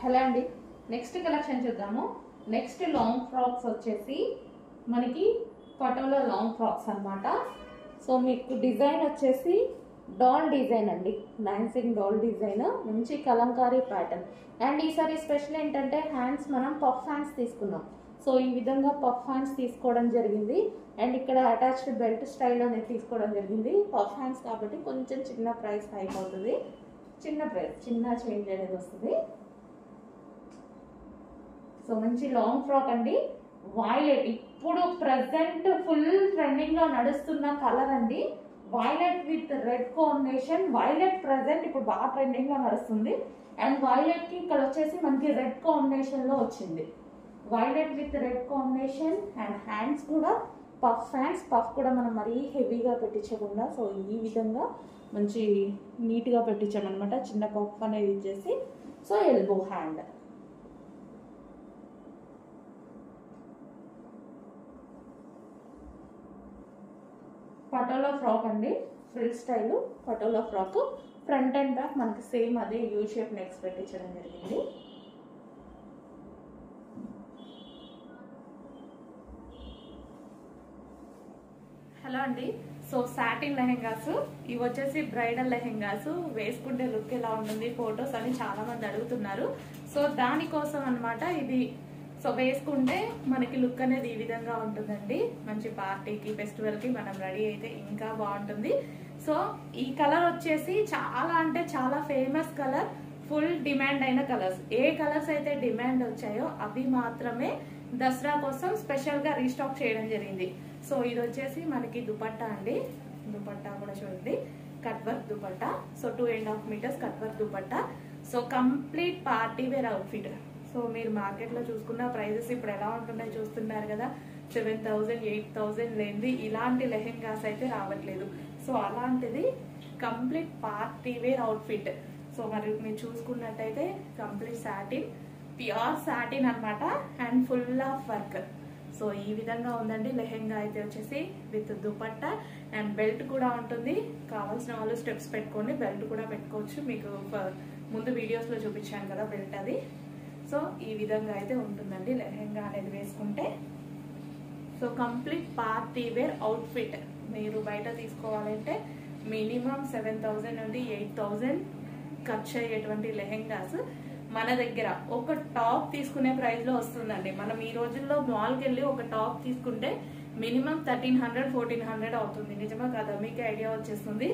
Hello అండి, next collection చూద్దాము. Next long frocks వచ్చేసి మనకి పటోలా లాంగ్ ఫ్రాక్స్ అన్నమాట. సో మీకు డిజైన్ వచ్చేసి డాల్ డిజైన్ అండి, డాన్సింగ్ డాల్ డిజైన్, మంచి కలంకారీ ప్యాటర్న్. అండ్ ఈసారి స్పెషల్ ఏంటంటే హ్యాండ్స్ మనం పఫ్ హ్యాండ్స్ తీసుకున్నాం. సో ఈ విధంగా పఫ్ హ్యాండ్స్ తీసుకోవడం జరిగింది. అండ్ ఇక్కడ అటాచ్డ్ బెల్ట్ స్టైల్ అనేది తీసుకోవడం జరిగింది. పఫ్ హ్యాండ్స్ కాబట్టి కొంచెం చిన్న ప్రైస్ హైక్ అవుతుంది, చిన్న చేంజ్ అనేది వస్తుంది. సో మంచి లాంగ్ ఫ్రాక్ అండి, వైలెట్, ఇప్పుడు ప్రజెంట్ ఫుల్ ట్రెండింగ్ లో నడుస్తున్న కలర్ అండి. Violet with red combination. Violet present ఇప్పుడు బాగా ట్రెండింగ్ లో నడుస్తుంది. అండ్ వైలెట్ కి ఇక్కడ వచ్చేసి మనకి రెడ్ కాంబినేషన్ లో వచ్చింది. Violet with red combination. And hands కూడా పఫ్ హ్యాండ్స్. పఫ్ కూడా మనం మరీ హెవీగా పెట్టించకుండా సో ఈ విధంగా మంచి నీట్గా పెట్టించామన్నమాట. చిన్న పఫ్ అనేది ఇచ్చేసి so elbow hand. Patola frock అండి, frill style patola frock. Front and back మనకి సేమ్ అదే యూ షేప్ నెక్స్ పెట్టించడం జరిగింది. హలో అండి, సో సాటిన్ లెహెంగాస్ ఇవి వచ్చేసి బ్రైడల్ లెహెంగాస్. వేసుకుంటే లుక్ ఎలా ఉంటుంది, ఫొటోస్ అని చాలా మంది అడుగుతున్నారు. సో దానికోసం అన్నమాట ఇది. సో వేసుకుంటే మనకి లుక్ అనేది ఈ విధంగా ఉంటుందండి. మంచి పార్టీకి, ఫెస్టివల్ కి మనం రెడీ అయితే ఇంకా బాగుంటుంది. సో ఈ కలర్ వచ్చేసి చాలా అంటే చాలా ఫేమస్ కలర్, ఫుల్ డిమాండ్ అయిన కలర్స్. ఏ కలర్స్ అయితే డిమాండ్ వచ్చాయో అవి మాత్రమే దసరా కోసం స్పెషల్ గా రీస్టాక్ చేయడం జరిగింది. సో ఇది వచ్చేసి మనకి దుపట్టా అండి. దుపట్టా కూడా చూడండి, cut work dupatta. So 2.5 meters cut work dupatta. So complete party wear outfit. So మీరు మార్కెట్ లో చూసుకున్న ప్రైజెస్ ఇప్పుడు ఎలా ఉంటున్నాయి చూస్తున్నారు కదా. 7,000 8,000 లేనిది ఇలాంటి లెహెంగాస్ అయితే రావట్లేదు. సో అలాంటిది complete party wear outfit. So మరి మీరు చూసుకున్నట్టయితే కంప్లీట్ సాటిన్, ప్యూర్ సాటిన్ అనమాట. And full of work. So ఈ విధంగా ఉందండి లెహెంగా అయితే వచ్చేసి విత్ దుపట్టా. అండ్ బెల్ట్ కూడా ఉంటుంది. కావాల్సిన వాళ్ళు స్టెప్స్ పెట్టుకోండి, బెల్ట్ కూడా పెట్టుకోవచ్చు. మీకు ముందు వీడియోస్ లో చూపించాను కదా బెల్ట్ అది. సో ఈ విధంగా అయితే ఉంటుందండి లెహెంగా అనేది వేసుకుంటే. So complete party wear outfit. మీరు బయట తీసుకోవాలంటే మినిమం 7,000 నుండి 8,000 ఖర్చు అయ్యేటువంటి లెహెంగాస్ మన దగ్గర ఒక టాప్ తీసుకునే ప్రైస్ లో వస్తుందండి. మనం ఈ రోజుల్లో మాల్కి వెళ్ళి ఒక టాప్ తీసుకుంటే మినిమం 1,300 1,400 అవుతుంది. నిజమా కదా? మీకు ఐడియా వచ్చేస్తుంది.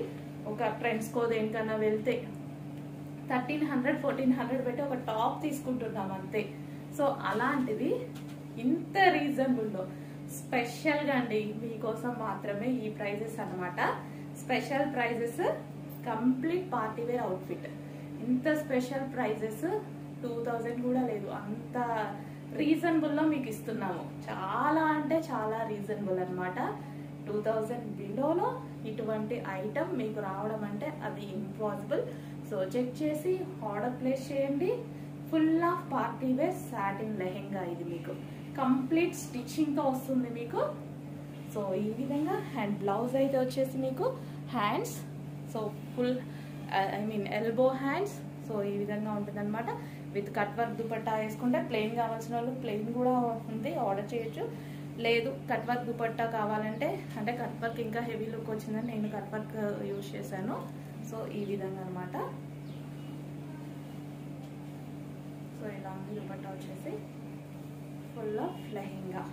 ఒక ట్రెండ్స్ కో దేనికన్నా వెళ్తే 1,300 1,400 పెట్టి ఒక టాప్ తీసుకుంటున్నాం అంతే. సో అలాంటిది ఇంత రీజనబుల్ లో స్పెషల్ గా అండి మీకోసం మాత్రమే ఈ ప్రైజెస్ అన్నమాట. Special prices, complete party wear outfit. ఇంత స్పెషల్ ప్రైజెస్ 2,000 కూడా లేదు, అంత రీజనబుల్ లో మీకు ఇస్తున్నాము. చాలా అంటే చాలా రీజనబుల్ అనమాట. 2,000 బిలోలో ఇటువంటి ఐటమ్ మీకు రావడం అంటే అది ఇంపాసిబుల్. సో చెక్ చేసి ఆర్డర్ ప్లేస్ చేయండి. Full of party wear satin lehenga ఇది మీకు కంప్లీట్ స్టిచ్చింగ్ తో వస్తుంది మీకు. సో ఈ విధంగా. అండ్ బ్లౌజ్ అయితే వచ్చేసి మీకు hands, so full elbow hands. So ఈ విధంగా ఉంటుంది అనమాట. విత్ కట్ వర్క్ దుపట్టా వేసుకుంటే ప్లెయిన్ కావాల్సిన వాళ్ళు ప్లెయిన్ కూడా ఉంది, ఆర్డర్ చేయొచ్చు. లేదు కట్ వర్క్ దుపట్టా కావాలంటే, అంటే కట్ వర్క్ ఇంకా హెవీ లుక్ వచ్చిందని నేను కట్ వర్క్ యూజ్ చేశాను. సో ఈ విధంగా అనమాట. సో ఇలా ఉంది దుపట్టా వచ్చేసి ఫుల్ ఆఫ్ లెహెంగా.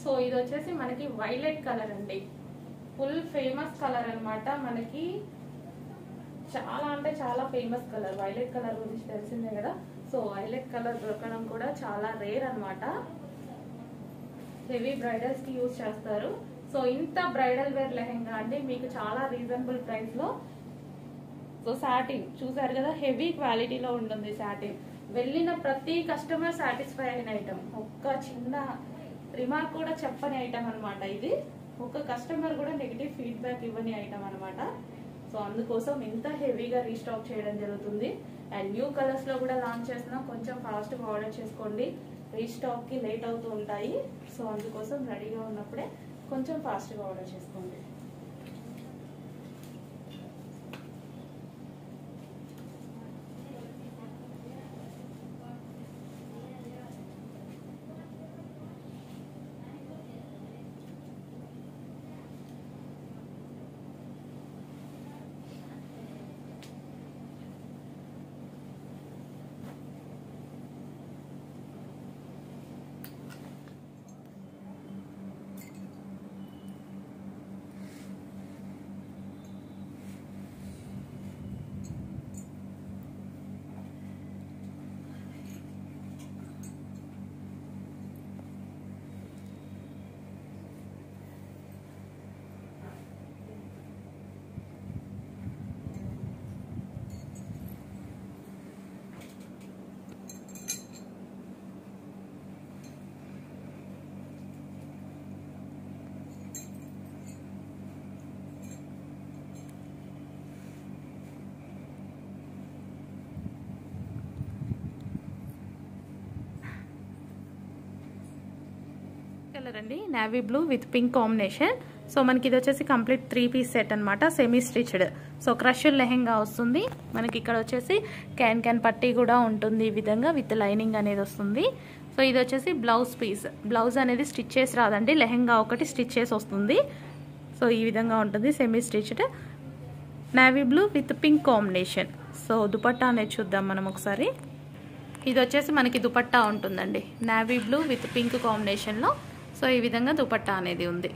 సో ఇది వచ్చేసి మనకి వైలెట్ కలర్ అండి, ఫుల్ ఫేమస్ కలర్ అన్నమాట. మనకి చాలా అంటే చాలా ఫేమస్ కలర్. వైలెట్ కలర్ గురించి తెలిసిందే కదా. సో వైలెట్ కలర్ దొరకడం కూడా చాలా రేర్ అన్నమాట. హెవీ బ్రైడల్స్ కి యూజ్ చేస్తారు. సో ఇంత బ్రైడల్ వేర్ లెహెంగా అండి మీకు చాలా రీజనబుల్ ప్రైస్ లో. సో సాటిన్ చూసారు కదా, హెవీ క్వాలిటీలో ఉంటుంది సాటిన్. వెళ్ళిన ప్రతి కస్టమర్ సాటిస్ఫై అయిన ఐటమ్. ఒక్క చిన్న రిమార్క్ కూడా చెప్పని ఐటమ్ అనమాట ఇది. ఒక కస్టమర్ కూడా నెగిటివ్ ఫీడ్బ్యాక్ ఇవ్వని ఐటమ్ అనమాట. సో అందుకోసం ఇంత హెవీగా రీస్టాక్ చేయడం జరుగుతుంది. అండ్ న్యూ కలర్స్ లో కూడా లాంచ్ చేస్తున్నాం. కొంచెం ఫాస్ట్ గా ఆర్డర్ చేసుకోండి, రీస్టాక్ కి లేట్ అవుతూ ఉంటాయి. సో అందుకోసం రెడీగా ఉన్నప్పుడే కొంచెం ఫాస్ట్ గా ఆర్డర్ చేసుకోండి. కలర్ అండి, navy blue with pink combination. So మనకి ఇది వచ్చేసి కంప్లీట్ 3 పీస్ సెట్ అనమాట, semi stitched. So crush lehenga వస్తుంది మనకి. ఇక్కడ వచ్చేసి క్యాన్ పట్టీ కూడా ఉంటుంది ఈ విధంగా, విత్ లైనింగ్ అనేది వస్తుంది. సో ఇది వచ్చేసి బ్లౌజ్ పీస్. బ్లౌజ్ అనేది స్టిచ్ చేసి రాదండి, లెహెంగా ఒకటి స్టిచ్ చేసి వస్తుంది. సో ఈ విధంగా ఉంటుంది semi stitched, navy blue with pink combination. So dupatta అనేది చూద్దాం మనం ఒకసారి. ఇది వచ్చేసి మనకి దుపట్టా ఉంటుందండి, నేవీ బ్లూ విత్ పింక్ కాంబినేషన్లో. సో ఈ విధంగా దుపట్టా అనేది ఉంది.